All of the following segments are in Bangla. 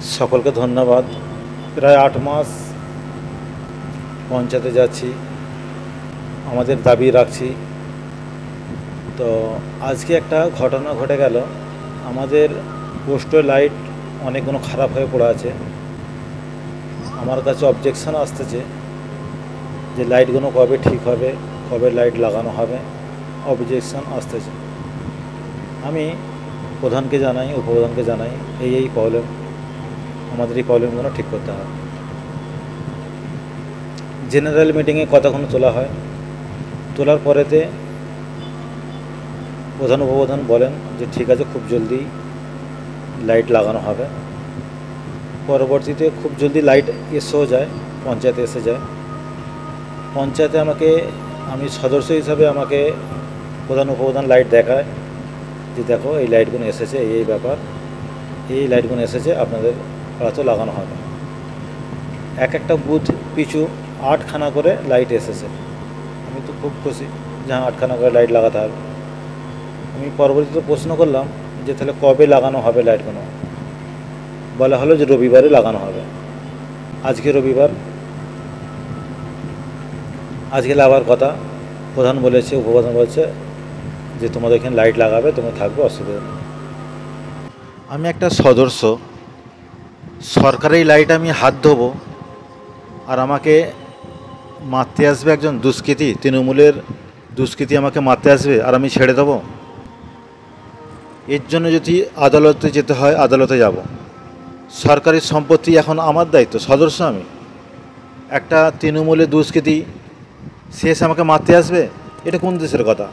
সকলকে ধন্যবাদ। প্রায় 8 মাস পঞ্চায়েতে যাচ্ছি, আমাদের দাবি রাখছি। তো আজকে একটা ঘটনা ঘটে গেল। আমাদের পোস্টের লাইট অনেকগুলো খারাপ হয়ে পড়ে আছে। আমার কাছে অবজেকশন আসতেছে যে লাইটগুলো কবে ঠিক হবে, কবে লাইট লাগানো হবে, অবজেকশন আসতেছে। আমি প্রধানকে জানাই, উপপ্রধানকে জানাই, এই প্রবলেম, আমাদের এই প্রবলেমগুলো ঠিক করতে হবে। জেনারেল মিটিংয়ে কথাগুলো তোলা হয়, তোলার পরেতে প্রধান উপপ্রধান বলেন যে ঠিক আছে, খুব জলদি লাইট লাগানো হবে। পরবর্তীতে খুব জলদি লাইট এসেও যায়, পঞ্চায়েতে এসে যায়। পঞ্চায়েতে আমি সদস্য হিসাবে আমাকে প্রধান উপপ্রধান লাইট দেখায় যে দেখো এই লাইটগুলো এসেছে, এই ব্যাপার, এই লাইটগুলো এসেছে, আপনাদের পাড়াতেও লাগানো হবে। একটা বুথ পিছু 8খানা করে লাইট এসেছে। আমি তো খুব খুশি যে হ্যাঁ 8খানা করে লাইট লাগাতে হবে। আমি পরবর্তীতে প্রশ্ন করলাম যে তাহলে কবে লাগানো হবে লাইটগুলো। বলা হলো যে রবিবারে লাগানো হবে। আজকে রবিবার, আজকে লাগাবার কথা। প্রধান বলেছে, উপপ্রধান বলছে যে তোমাদের এখানে লাইট লাগাবে, তোমরা থাকবে, অসুবিধা নেই। আমি একটা সদস্য, সরকারি লাইট আমি হাত ধোবো আর আমাকে মারতে আসবে একজন দুষ্কৃতী, তৃণমূলের দুষ্কৃতী আমাকে মারতে আসবে আর আমি ছেড়ে দেবো? এর জন্য যদি আদালতে যেতে হয় আদালতে যাব। সরকারি সম্পত্তি এখন আমার দায়িত্ব, সদস্য আমি। একটা তৃণমূলের দুষ্কৃতী সে এসে আমাকে মারতে আসবে? এটা কোন দেশের কথা?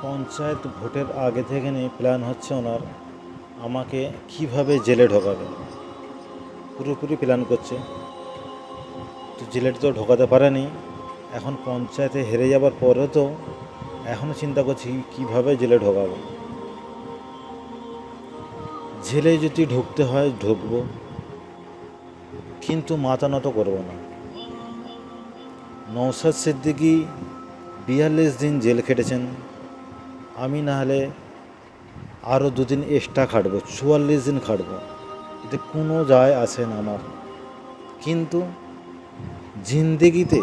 পঞ্চায়েত ভোটের আগে থেকে নিয়ে প্ল্যান হচ্ছে ওনার আমাকে কিভাবে জেলে ঢোকাবে, পুরোপুরি প্ল্যান করছে। তো জেলে তো ঢোকাতে পারেনি, এখন পঞ্চায়েতে হেরে যাবার পরেও তো এখনও চিন্তা করছি কিভাবে জেলে ঢোকাবো। জেলে যদি ঢুকতে হয় ঢুকবো, কিন্তু মাথা নত করবো না। নওশাদ সিদ্দিকী 42 দিন জেল খেটেছেন, আমি না হলে আরও 2 দিন এক্সট্রা খাটবো, 44 দিন খাটবো, এতে কোনো যায় আসে না আমার। কিন্তু জিন্দেগিতে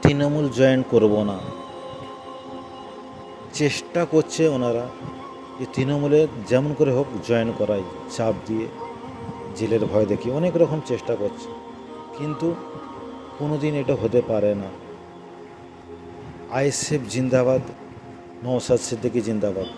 তৃণমূল জয়েন করব না। চেষ্টা করছে ওনারা যে তৃণমূলে যেমন করে হোক জয়েন করাই, চাপ দিয়ে, জেলের ভয় দেখিয়ে অনেক রকম চেষ্টা করছে, কিন্তু কোনো দিন এটা হতে পারে না। আইএসএফ জিন্দাবাদ, নওশাদ সিদ্দিকী জিন্দাবাদ।